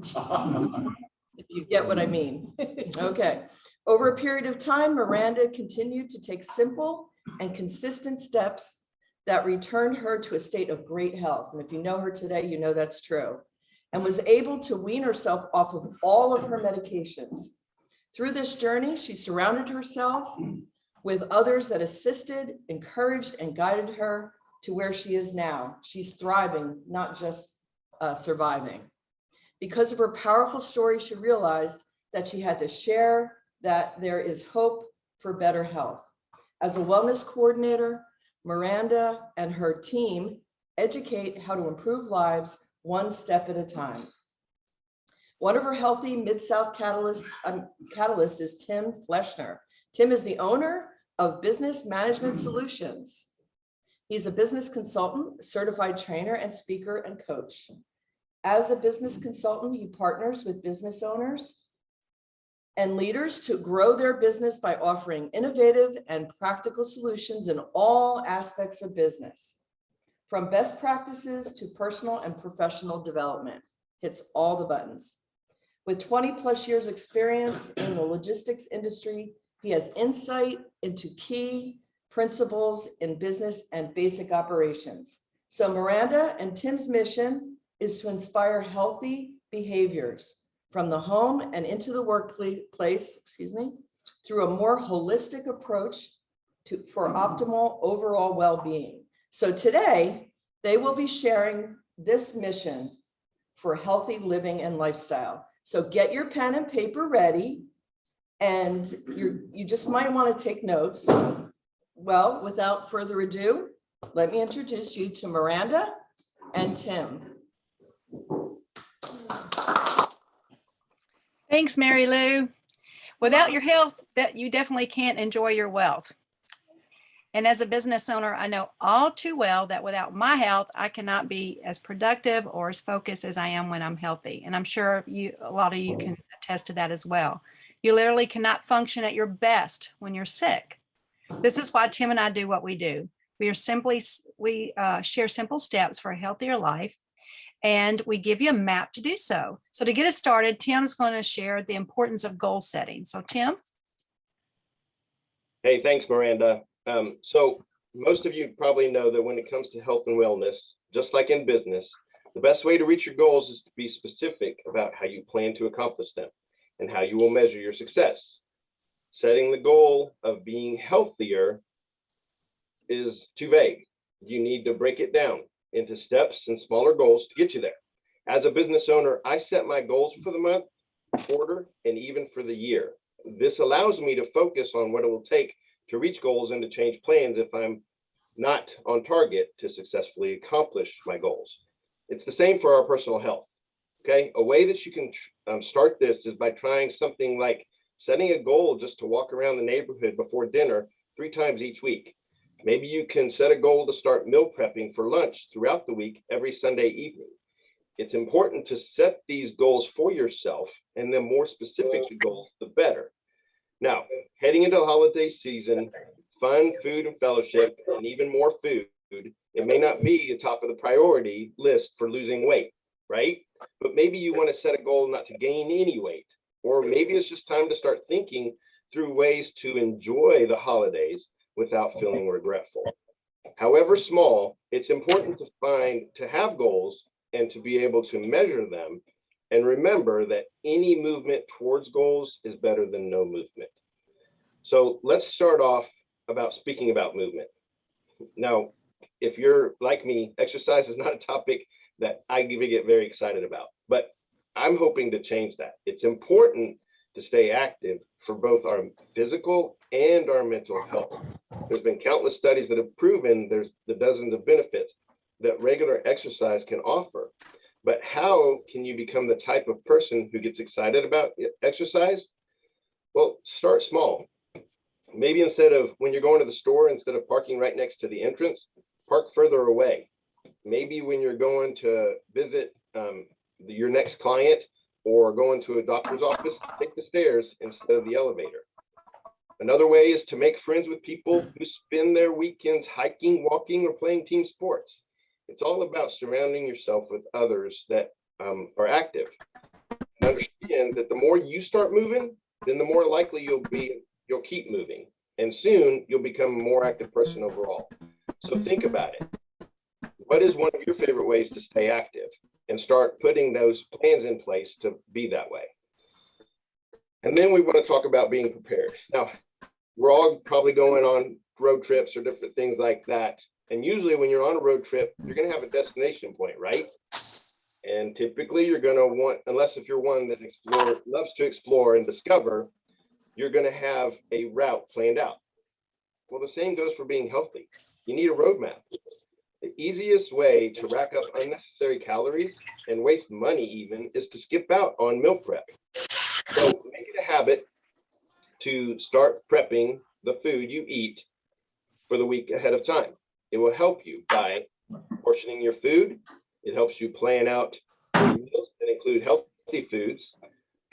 If you get what I mean. Okay. Over a period of time, Miranda continued to take simple and consistent steps that returned her to a state of great health. And if you know her today, you know that's true. And was able to wean herself off of all of her medications. Through this journey, she surrounded herself with others that assisted, encouraged, and guided her to where she is now. She's thriving, not just surviving. Because of her powerful story, she realized that she had to share that there is hope for better health. As a wellness coordinator, Miranda and her team educate how to improve lives one step at a time. One of her healthy Mid-South catalysts is Tim Flechner. Tim is the owner of Business Management Solutions. He's a business consultant, certified trainer, and speaker and coach. As a business consultant, he partners with business owners and leaders to grow their business by offering innovative and practical solutions in all aspects of business, from best practices to personal and professional development. Hits all the buttons. With 20 plus years experience in the logistics industry, he has insight into key principles in business and basic operations. So Miranda and Tim's mission is to inspire healthy behaviors from the home and into the workplace, through a more holistic approach for optimal overall well-being. So today, they will be sharing this mission for healthy living and lifestyle. So get your pen and paper ready, and you just might want to take notes. Well, without further ado, let me introduce you to Miranda and Tim. Thanks, Mary Lou. Without your health, that you definitely can't enjoy your wealth. And as a business owner, I know all too well that without my health, I cannot be as productive or as focused as I am when I'm healthy. And I'm sure a lot of you can attest to that as well. You literally cannot function at your best when you're sick. This is why Tim and I do what we do. We share simple steps for a healthier life, and we give you a map to do so. So to get us started, Tim's going to share the importance of goal setting. So Tim. Hey, thanks, Miranda. So most of you probably know that when it comes to health and wellness, just like in business, the best way to reach your goals is to be specific about how you plan to accomplish them and how you will measure your success. Setting the goal of being healthier is too vague. You need to break it down into steps and smaller goals to get you there. As a business owner, I set my goals for the month, quarter, and even for the year. This allows me to focus on what it will take to reach goals and to change plans if I'm not on target to successfully accomplish my goals. It's the same for our personal health. Okay, a way that you can start this is by trying something like setting a goal just to walk around the neighborhood before dinner 3 times each week. Maybe you can set a goal to start meal prepping for lunch throughout the week every Sunday evening. It's important to set these goals for yourself, and the more specific the goals, the better. Now, heading into the holiday season, fun, food, and fellowship, and even more food, it may not be atop of the priority list for losing weight, right? But maybe you want to set a goal not to gain any weight, or maybe it's just time to start thinking through ways to enjoy the holidays without feeling regretful. However small, it's important to have goals and to be able to measure them. And remember that any movement towards goals is better than no movement. So let's start off about speaking about movement. Now, if you're like me, exercise is not a topic that I get very excited about, but I'm hoping to change that. It's important to stay active for both our physical and our mental health. There's been countless studies that have proven there's the dozens of benefits that regular exercise can offer. But how can you become the type of person who gets excited about exercise? Well, start small. Maybe when you're going to the store, instead of parking right next to the entrance, park further away. Maybe when you're going to visit your next client or going to a doctor's office, take the stairs instead of the elevator. Another way is to make friends with people who spend their weekends hiking, walking, or playing team sports. It's all about surrounding yourself with others that are active. But the more you start moving, then the more likely you'll keep moving. And soon you'll become a more active person overall. So think about it. What is one of your favorite ways to stay active? And start putting those plans in place to be that way. And then we want to talk about being prepared. Now, we're all probably going on road trips or different things like that. And usually when you're on a road trip, you're going to have a destination point, right? And typically you're going to want, unless if you're one that loves to explore and discover, you're going to have a route planned out. Well, the same goes for being healthy. You need a roadmap. The easiest way to rack up unnecessary calories and waste money even is to skip out on meal prep. So make it a habit to start prepping the food you eat for the week ahead of time. It will help you by portioning your food. It helps you plan out meals that include healthy foods,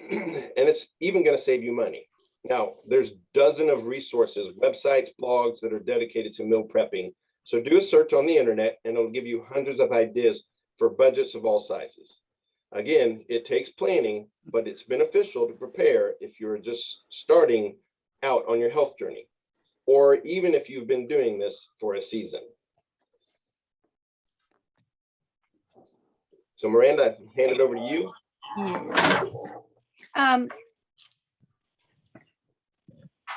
and it's even going to save you money. Now, there's dozens of resources, websites, blogs that are dedicated to meal prepping. So do a search on the internet and it'll give you hundreds of ideas for budgets of all sizes. Again, it takes planning, but it's beneficial to prepare if you're just starting out on your health journey, or even if you've been doing this for a season. So Miranda, I hand it over to you.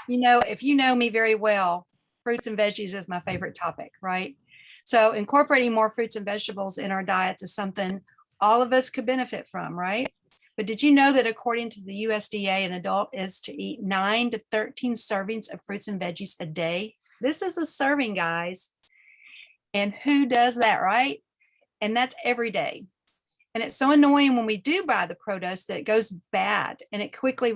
You know, if you know me very well, fruits and veggies is my favorite topic, right? So incorporating more fruits and vegetables in our diets is something all of us could benefit from, right? But did you know that according to the USDA, an adult is to eat 9 to 13 servings of fruits and veggies a day? This is a serving, guys. And who does that, right? And that's every day. And it's so annoying when we do buy the produce that it goes bad, and it quickly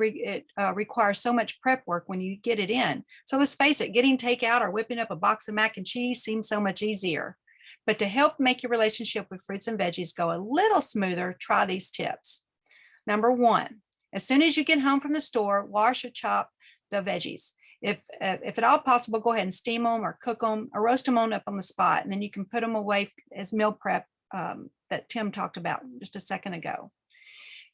requires so much prep work when you get it in. So let's face it, getting takeout or whipping up a box of mac and cheese seems so much easier. But to help make your relationship with fruits and veggies go a little smoother, try these tips. Number 1, as soon as you get home from the store, wash or chop the veggies. If at all possible, go ahead and steam them or cook them or roast them on up on the spot, and then you can put them away as meal prep that Tim talked about just a second ago.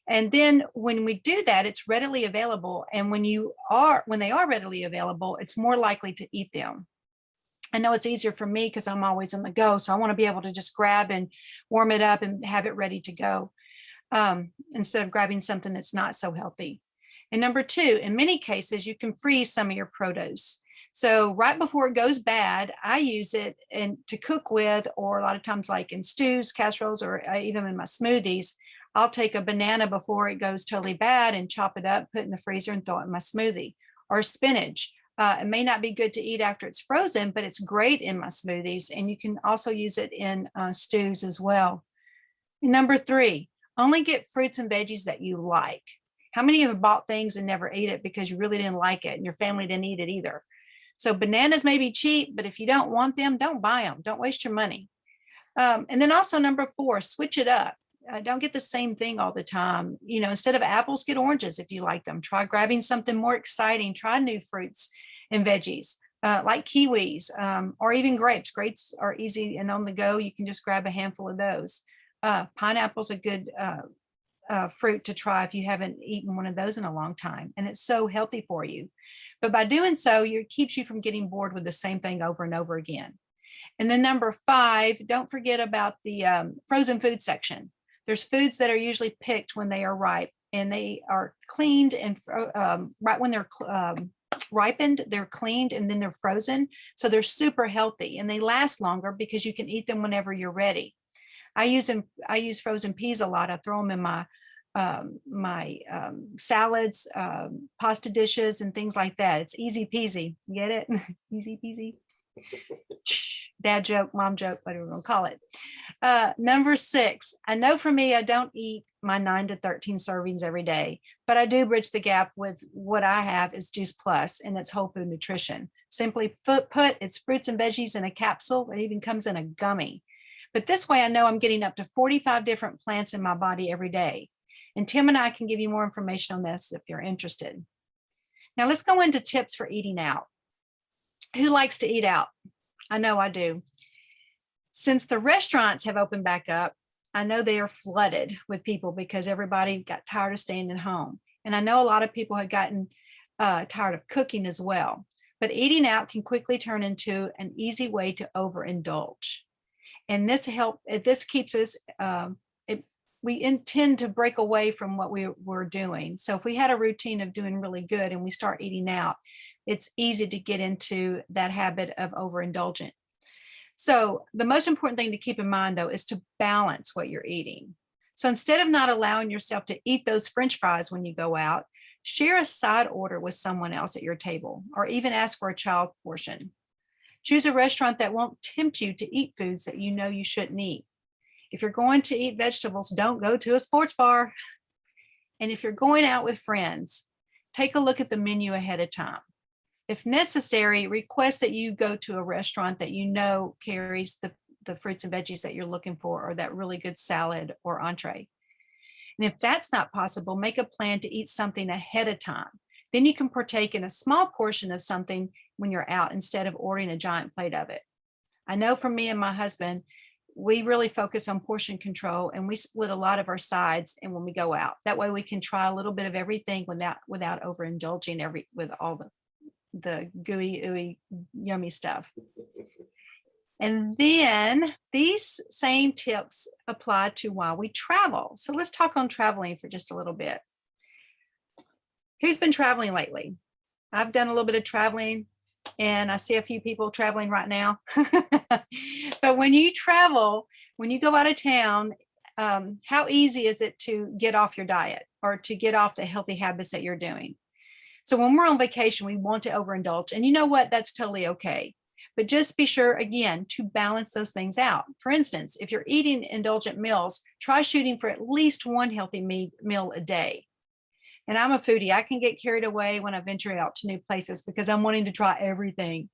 And then when we do that, it's readily available. And when they are readily available, it's more likely to eat them. I know it's easier for me because I'm always on the go. So I want to be able to just grab and warm it up and have it ready to go instead of grabbing something that's not so healthy. And number 2, in many cases, you can freeze some of your produce. So right before it goes bad, I use it to cook with, or a lot of times like in stews, casseroles, or even in my smoothies. I'll take a banana before it goes totally bad and chop it up, put it in the freezer and throw it in my smoothie. Or spinach. It may not be good to eat after it's frozen, but it's great in my smoothies. And you can also use it in stews as well. And number 3, only get fruits and veggies that you like. How many have bought things and never ate it because you really didn't like it and your family didn't eat it either? So bananas may be cheap, but if you don't want them, don't buy them. Don't waste your money. And then also number 4, switch it up. Don't get the same thing all the time. You know, instead of apples, get oranges if you like them. Try grabbing something more exciting. Try new fruits and veggies like kiwis or even grapes. Grapes are easy and on the go. You can just grab a handful of those. Pineapple's a good fruit to try if you haven't eaten one of those in a long time. And it's so healthy for you. But by doing so, it keeps you from getting bored with the same thing over and over again. And then number 5, don't forget about the frozen food section. There's foods that are usually picked when they are ripe, and they are cleaned and right when they're ripened, they're cleaned and then they're frozen. So they're super healthy and they last longer because you can eat them whenever you're ready. I use frozen peas a lot. I throw them in my salads, pasta dishes, and things like that. It's easy peasy. Get it? Easy peasy. Dad joke, mom joke, whatever we want to call it. Number 6, I know for me, I don't eat my 9 to 13 servings every day, but I do bridge the gap with what I have is Juice Plus, and it's whole food nutrition. Simply put its fruits and veggies in a capsule. It even comes in a gummy. But this way I know I'm getting up to 45 different plants in my body every day. And Tim and I can give you more information on this if you're interested. Now let's go into tips for eating out. Who likes to eat out? I know I do. Since the restaurants have opened back up, I know they are flooded with people because everybody got tired of staying at home. And I know a lot of people have gotten tired of cooking as well, but eating out can quickly turn into an easy way to overindulge. And this keeps us, we intend to break away from what we were doing. So if we had a routine of doing really good and we start eating out, it's easy to get into that habit of overindulgent. So the most important thing to keep in mind, though, is to balance what you're eating. So instead of not allowing yourself to eat those French fries when you go out, share a side order with someone else at your table, or even ask for a child portion. Choose a restaurant that won't tempt you to eat foods that you know you shouldn't eat. If you're going to eat vegetables, don't go to a sports bar. And if you're going out with friends, take a look at the menu ahead of time. If necessary, request that you go to a restaurant that you know carries the fruits and veggies that you're looking for, or that really good salad or entree. And if that's not possible, make a plan to eat something ahead of time. Then you can partake in a small portion of something when you're out instead of ordering a giant plate of it. I know for me and my husband, we really focus on portion control, and we split a lot of our sides and when we go out. That way we can try a little bit of everything without overindulging with all the gooey, ooey, yummy stuff. And then these same tips apply to while we travel. So let's talk on traveling for just a little bit. Who's been traveling lately? I've done a little bit of traveling, and I see a few people traveling right now. But when you travel, when you go out of town, how easy is it to get off your diet or to get off the healthy habits that you're doing? So when we're on vacation, we want to overindulge. And you know what? That's totally okay. But just be sure, again, to balance those things out. For instance, if you're eating indulgent meals, try shooting for at least one healthy meal a day. And I'm a foodie. I can get carried away when I venture out to new places because I'm wanting to try everything.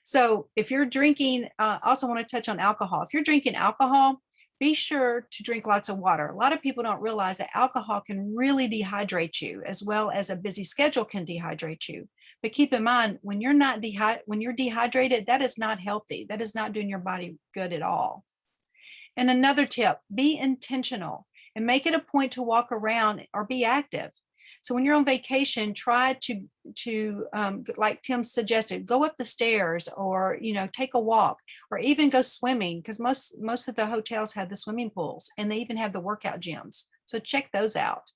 So if you're drinking, also want to touch on alcohol. If you're drinking alcohol, be sure to drink lots of water. A lot of people don't realize that alcohol can really dehydrate you, as well as a busy schedule can dehydrate you. But keep in mind, when you're dehydrated, that is not healthy. That is not doing your body good at all. And another tip, be intentional and make it a point to walk around or be active. So when you're on vacation, try to like Tim suggested, go up the stairs, or take a walk, or even go swimming, because most of the hotels have the swimming pools, and they even have the workout gyms. So check those out.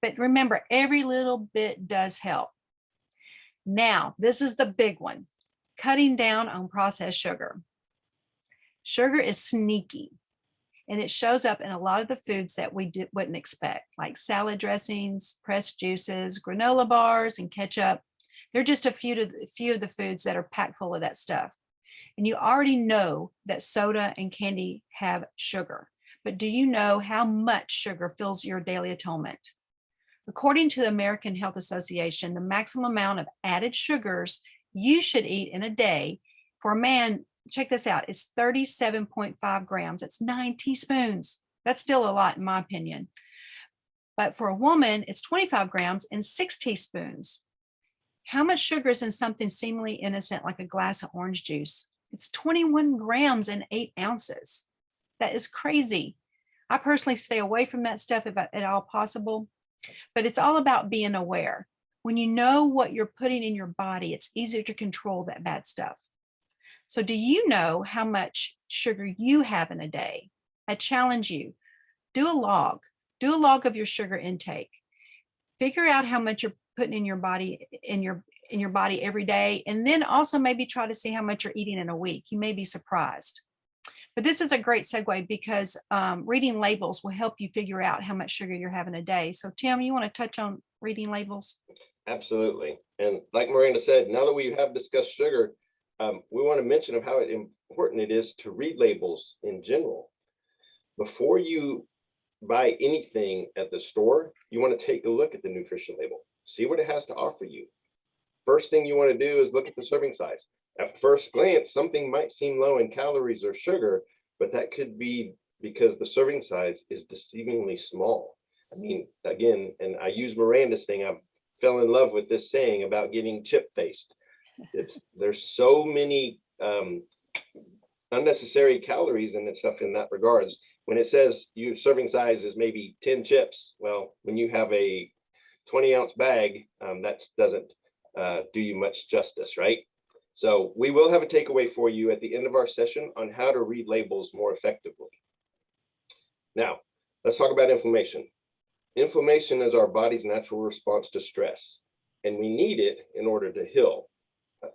But remember, every little bit does help. Now, this is the big one: cutting down on processed sugar. Sugar is sneaky, and it shows up in a lot of the foods that we wouldn't expect, like salad dressings, pressed juices, granola bars, and ketchup. They're just a few of the foods that are packed full of that stuff. And you already know that soda and candy have sugar, but do you know how much sugar fills your daily atonement? According to the American Health Association, the maximum amount of added sugars you should eat in a day for a man, check this out, it's 37.5 grams. That's 9 teaspoons. That's still a lot in my opinion. But for a woman, it's 25 grams and 6 teaspoons. How much sugar is in something seemingly innocent like a glass of orange juice? It's 21 grams and 8 ounces. That is crazy. I personally stay away from that stuff if at all possible, but it's all about being aware. When you know what you're putting in your body, it's easier to control that bad stuff. So do you know how much sugar you have in a day? I challenge you, do a log of your sugar intake. Figure out how much you're putting in your body, in your body every day. And then also maybe try to see how much you're eating in a week. You may be surprised. But this is a great segue because reading labels will help you figure out how much sugar you're having a day. So Tim, you want to touch on reading labels? Absolutely. And like Miranda said, now that we have discussed sugar, we want to mention of how important it is to read labels in general. Before you buy anything at the store, you want to take a look at the nutrition label, see what it has to offer you. First thing you want to do is look at the serving size. At first glance, something might seem low in calories or sugar, but that could be because the serving size is deceivingly small. I mean, again, and I use Miranda's thing, I fell in love with this saying about getting chip-faced. There's so many unnecessary calories and stuff in that regards. When it says your serving size is maybe 10 chips, well, when you have a 20-ounce bag, that doesn't do you much justice, right? So we will have a takeaway for you at the end of our session on how to read labels more effectively. Now, let's talk about inflammation. Inflammation is our body's natural response to stress, and we need it in order to heal.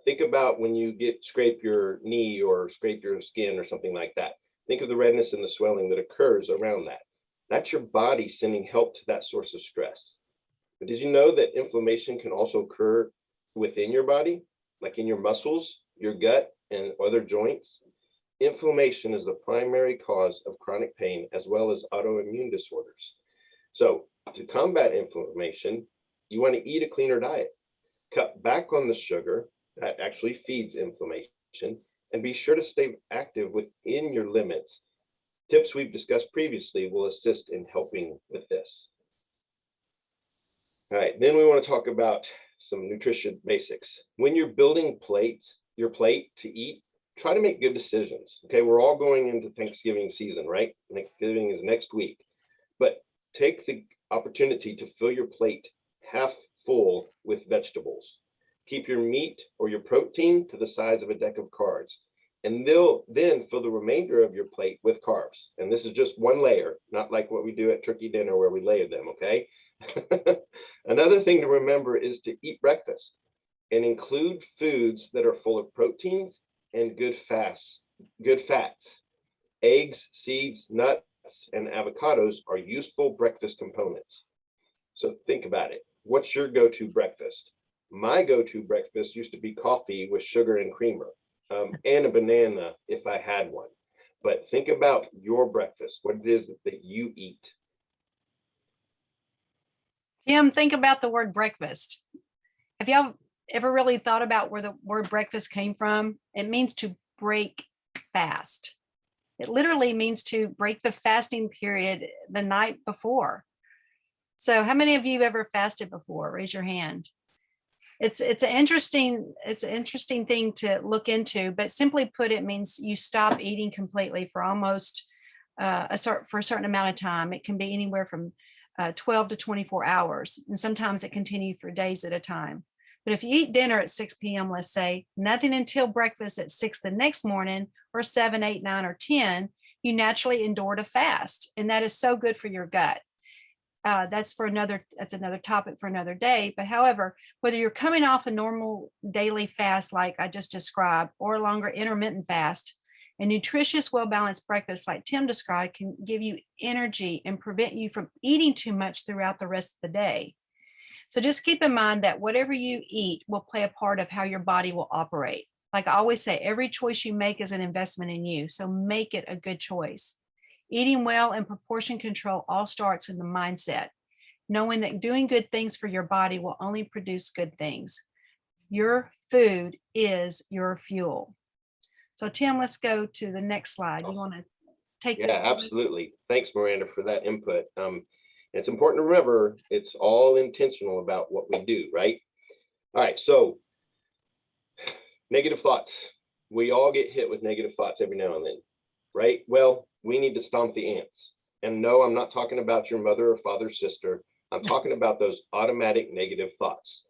Think about when you scrape your knee or scrape your skin or something like that. Think of the redness and the swelling that occurs around that. That's your body sending help to that source of stress. But did you know that inflammation can also occur within your body, like in your muscles, your gut, and other joints? Inflammation is the primary cause of chronic pain as well as autoimmune disorders. So to combat inflammation, you want to eat a cleaner diet, cut back on the sugar that actually feeds inflammation, and be sure to stay active within your limits. Tips we've discussed previously will assist in helping with this. All right, then we want to talk about some nutrition basics. When you're building your plate to eat, try to make good decisions. Okay, we're all going into Thanksgiving season, right? Thanksgiving is next week, but take the opportunity to fill your plate half full with vegetables. Keep your meat or your protein to the size of a deck of cards, and then fill the remainder of your plate with carbs. And this is just one layer, not like what we do at turkey dinner where we layer them, okay? Another thing to remember is to eat breakfast and include foods that are full of proteins and good fats. Eggs, seeds, nuts, and avocados are useful breakfast components. So think about it. What's your go-to breakfast? My go-to breakfast used to be coffee with sugar and creamer, and a banana if I had one. But think about your breakfast, what it is that you eat. Tim, think about the word breakfast. Have y'all ever really thought about where the word breakfast came from? It means to break fast. It literally means to break the fasting period the night before. So how many of you ever fasted before? Raise your hand. It's an interesting thing to look into, but simply put, it means you stop eating completely for almost a certain amount of time. It can be anywhere from 12 to 24 hours, and sometimes it continues for days at a time. But if you eat dinner at 6 p.m., let's say, nothing until breakfast at 6 the next morning, or 7, 8, 9, or 10, you naturally endure to fast, and that is so good for your gut. That's another topic for another day. But however, whether you're coming off a normal daily fast like I just described, or a longer intermittent fast, a nutritious, well-balanced breakfast like Tim described can give you energy and prevent you from eating too much throughout the rest of the day. So just keep in mind that whatever you eat will play a part of how your body will operate. Like I always say, every choice you make is an investment in you. So make it a good choice. Eating well and proportion control all starts with the mindset, knowing that doing good things for your body will only produce good things. Your food is your fuel. So Tim, let's go to the next slide. You want to take this? Yeah, absolutely. Thanks, Miranda, for that input. It's important to remember it's all intentional about what we do, right? All right, so negative thoughts. We all get hit with negative thoughts every now and then, right? Well, we need to stomp the ants. And no, I'm not talking about your mother or father, sister. I'm talking about those automatic negative thoughts.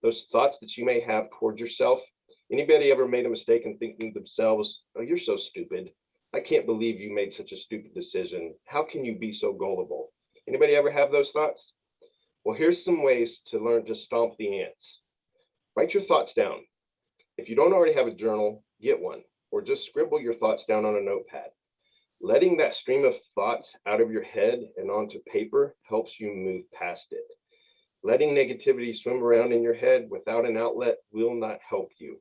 Those thoughts that you may have towards yourself. Anybody ever made a mistake in thinking to themselves, oh, you're so stupid. I can't believe you made such a stupid decision. How can you be so gullible? Anybody ever have those thoughts? Well, here's some ways to learn to stomp the ants. Write your thoughts down. If you don't already have a journal, get one, or just scribble your thoughts down on a notepad. Letting that stream of thoughts out of your head and onto paper helps you move past it. Letting negativity swim around in your head without an outlet will not help you.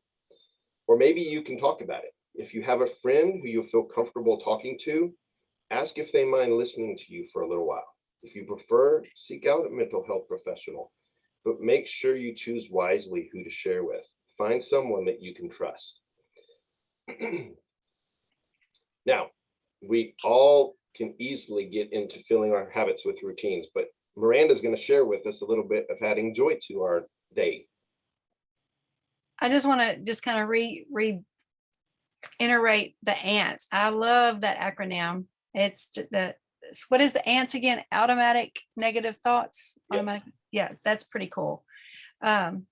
Or maybe you can talk about it. If you have a friend who you feel comfortable talking to, ask if they mind listening to you for a little while. If you prefer, seek out a mental health professional, but make sure you choose wisely who to share with. Find someone that you can trust. Now, we all can easily get into filling our habits with routines, but Miranda's going to share with us a little bit of adding joy to our day. I just want to just kind of reiterate the ANTS. I love that acronym. It's what is the ANTS again? Automatic negative thoughts. Yep. Automatic. Yeah, that's pretty cool. And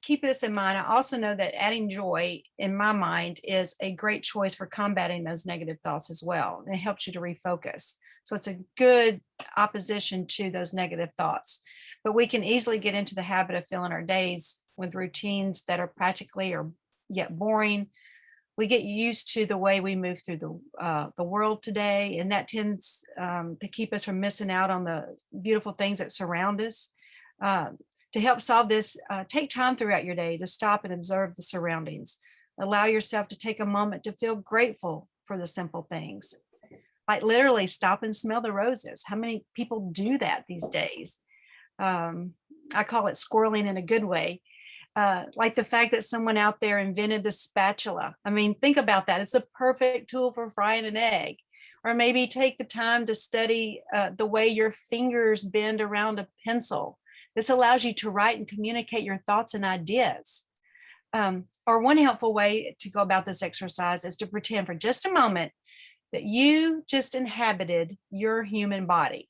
keep this in mind. I also know that adding joy in my mind is a great choice for combating those negative thoughts as well. And it helps you to refocus. So it's a good opposition to those negative thoughts. But we can easily get into the habit of filling our days with routines that are practically or yet boring. We get used to the way we move through the world today, and that tends to keep us from missing out on the beautiful things that surround us. To help solve this, take time throughout your day to stop and observe the surroundings. Allow yourself to take a moment to feel grateful for the simple things. Like literally stop and smell the roses. How many people do that these days? I call it squirreling in a good way. Like the fact that someone out there invented the spatula. I mean, think about that. It's a perfect tool for frying an egg. Or maybe take the time to study the way your fingers bend around a pencil. This allows you to write and communicate your thoughts and ideas. Or one helpful way to go about this exercise is to pretend for just a moment that you just inhabited your human body.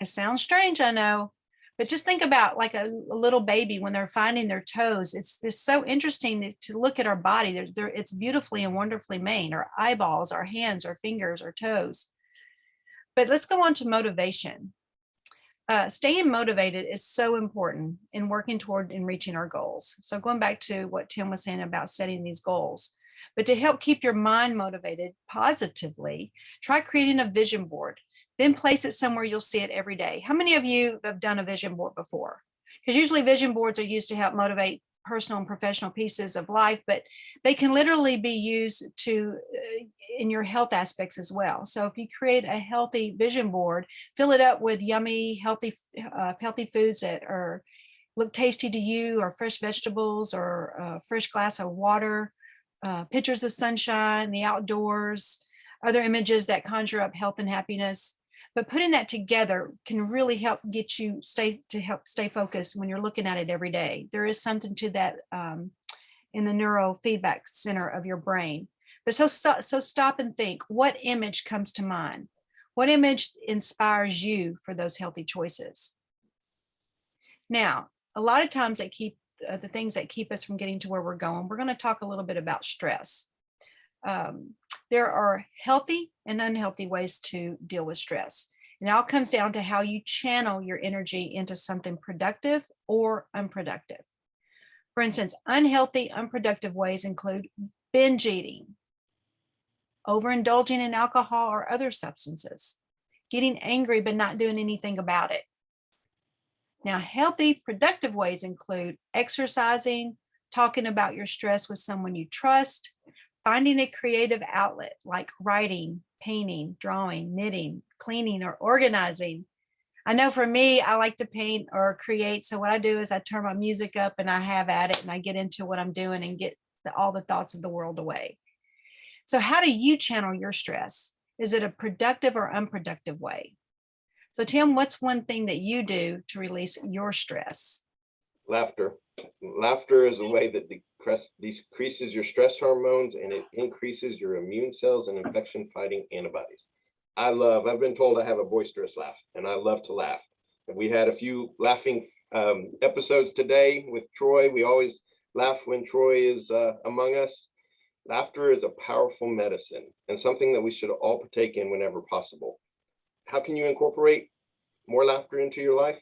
It sounds strange, I know, but just think about like a little baby when they're finding their toes. It's so interesting to look at our body. It's beautifully and wonderfully made, our eyeballs, our hands, our fingers, our toes. But let's go on to motivation. Staying motivated is so important in working toward and reaching our goals. So going back to what Tim was saying about setting these goals, but to help keep your mind motivated positively, try creating a vision board, then place it somewhere you'll see it every day. How many of you have done a vision board before? Because usually vision boards are used to help motivate personal and professional pieces of life, but they can literally be used to in your health aspects as well. So if you create a healthy vision board, fill it up with yummy, healthy foods that look tasty to you, or fresh vegetables, or a fresh glass of water, pictures of sunshine, the outdoors, other images that conjure up health and happiness. But putting that together can really help get you stay focused when you're looking at it every day. There is something to that in the neurofeedback center of your brain. But so stop and think, what image comes to mind? What image inspires you for those healthy choices? Now, a lot of times the things that keep us from getting to where we're going to talk a little bit about stress. There are healthy and unhealthy ways to deal with stress. And it all comes down to how you channel your energy into something productive or unproductive. For instance, unhealthy, unproductive ways include binge eating, overindulging in alcohol or other substances, getting angry but not doing anything about it. Now, healthy, productive ways include exercising, talking about your stress with someone you trust, finding a creative outlet like writing, painting, drawing, knitting, cleaning, or organizing. I know for me, I like to paint or create. So what I do is I turn my music up and I have at it and I get into what I'm doing and get all the thoughts of the world away. So how do you channel your stress? Is it a productive or unproductive way? So Tim, what's one thing that you do to release your stress? Laughter. Laughter is a way that decreases your stress hormones, and it increases your immune cells and infection fighting antibodies. I've been told I have a boisterous laugh, and I love to laugh. And we had a few laughing episodes today with Troy. We always laugh when Troy is among us. Laughter is a powerful medicine and something that we should all partake in whenever possible. How can you incorporate more laughter into your life?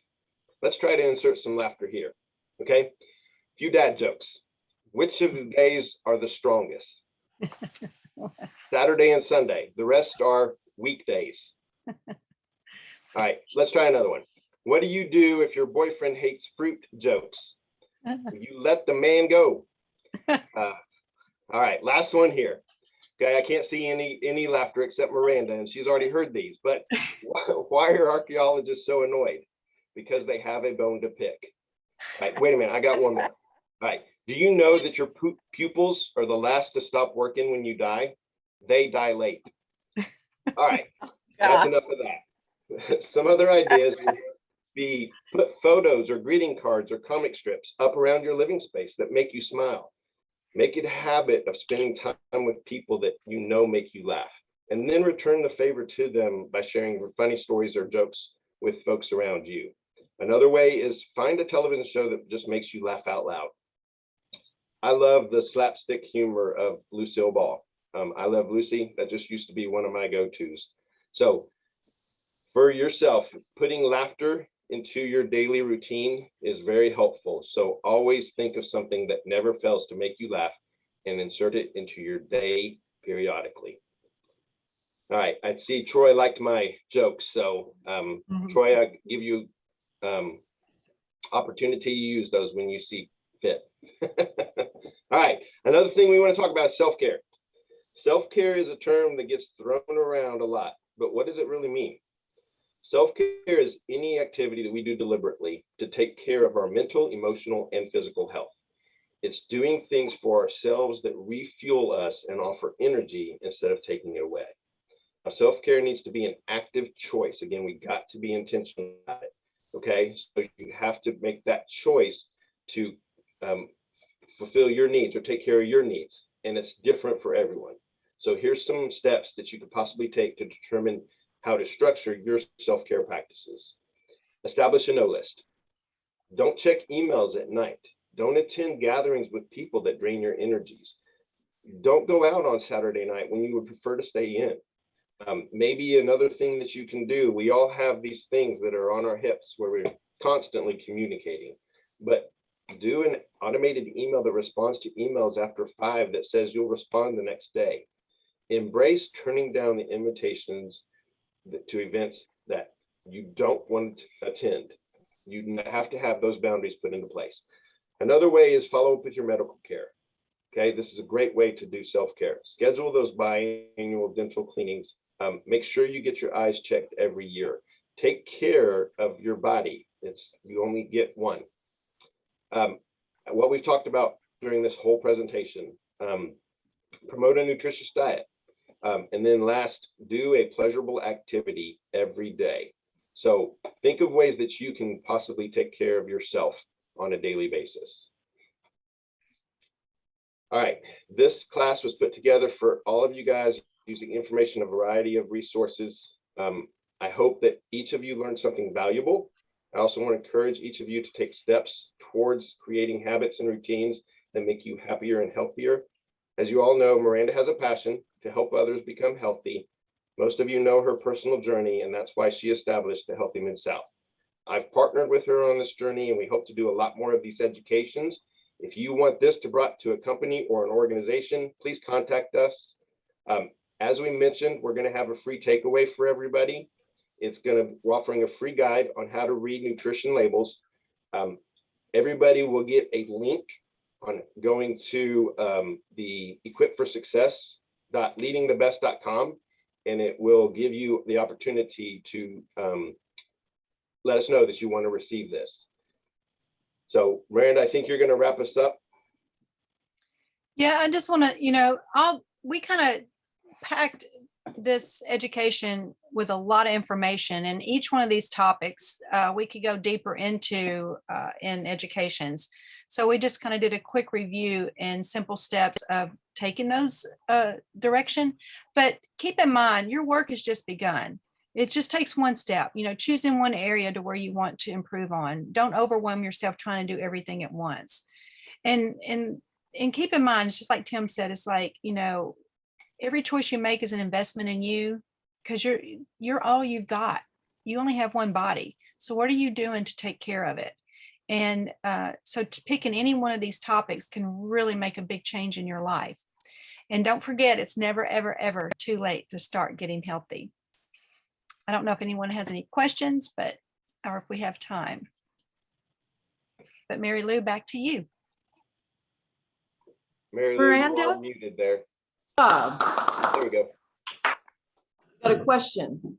Let's try to insert some laughter here. Okay, a few dad jokes. Which of the days are the strongest? Saturday and Sunday. The rest are weekdays. All right, let's try another one. What do you do if your boyfriend hates fruit jokes? You let the man go. All right, last one here. Okay, I can't see any laughter except Miranda, and she's already heard these. But why are archaeologists so annoyed? Because they have a bone to pick. All right, wait a minute, I got one more. All right, do you know that your pupils are the last to stop working when you die? They dilate. All right, that's enough of that. Some other ideas would be put photos or greeting cards or comic strips up around your living space that make you smile. Make it a habit of spending time with people that you know make you laugh, and then return the favor to them by sharing funny stories or jokes with folks around you. Another way is find a television show that just makes you laugh out loud. I love the slapstick humor of Lucille Ball. I love Lucy. That just used to be one of my go-tos. So for yourself, putting laughter into your daily routine is very helpful. So always think of something that never fails to make you laugh and insert it into your day periodically. All right, I see Troy liked my jokes. So Troy, I give you opportunity to use those when you see fit. All right, another thing we want to talk about is self-care. Self-care is a term that gets thrown around a lot, but what does it really mean? Self-care is any activity that we do deliberately to take care of our mental, emotional, and physical health. It's doing things for ourselves that refuel us and offer energy instead of taking it away. Now, self-care needs to be an active choice. Again, we got to be intentional about it. Okay, so you have to make that choice to fulfill your needs or take care of your needs, and it's different for everyone. So here's some steps that you could possibly take to determine how to structure your self-care practices. Establish a no list. Don't check emails at night. Don't attend gatherings with people that drain your energies. Don't go out on Saturday night when you would prefer to stay in. Maybe another thing that you can do, we all have these things that are on our hips where we're constantly communicating, but do an automated email that responds to emails after 5 that says you'll respond the next day. Embrace turning down the invitations to events that you don't want to attend. You have to have those boundaries put into place. Another way is follow up with your medical care. Okay, this is a great way to do self-care. Schedule those biannual dental cleanings. Make sure you get your eyes checked every year. Take care of your body. You only get one. What we've talked about during this whole presentation, promote a nutritious diet. And then last, do a pleasurable activity every day. So think of ways that you can possibly take care of yourself on a daily basis. All right, this class was put together for all of you guys using information, a variety of resources. I hope that each of you learned something valuable. I also want to encourage each of you to take steps towards creating habits and routines that make you happier and healthier. As you all know, Miranda has a passion to help others become healthy. Most of you know her personal journey, and that's why she established the Healthy Mid-South. I've partnered with her on this journey, and we hope to do a lot more of these educations. If you want this to brought to a company or an organization, please contact us. As we mentioned, we're going to have a free takeaway for everybody. We're offering a free guide on how to read nutrition labels. Everybody will get a link on going to the equipforsuccess.leadingthebest.com, and it will give you the opportunity to let us know that you want to receive this. So Miranda, I think you're going to wrap us up. Yeah, I just want to, we kind of packed this education with a lot of information, and each one of these topics we could go deeper into in educations. So we just kind of did a quick review and simple steps of taking those direction. But keep in mind, your work has just begun. It just takes one step, choosing one area to where you want to improve on. Don't overwhelm yourself trying to do everything at once. And keep in mind, it's just like Tim said, it's like, every choice you make is an investment in you, because you're all you've got. You only have one body. So what are you doing to take care of it? And so picking any one of these topics can really make a big change in your life. And don't forget, it's never, ever, ever too late to start getting healthy. I don't know if anyone has any questions, or if we have time. But Mary Lou, back to you. Mary Lou, Miranda? you're all muted there. Bob, There we go. got a question.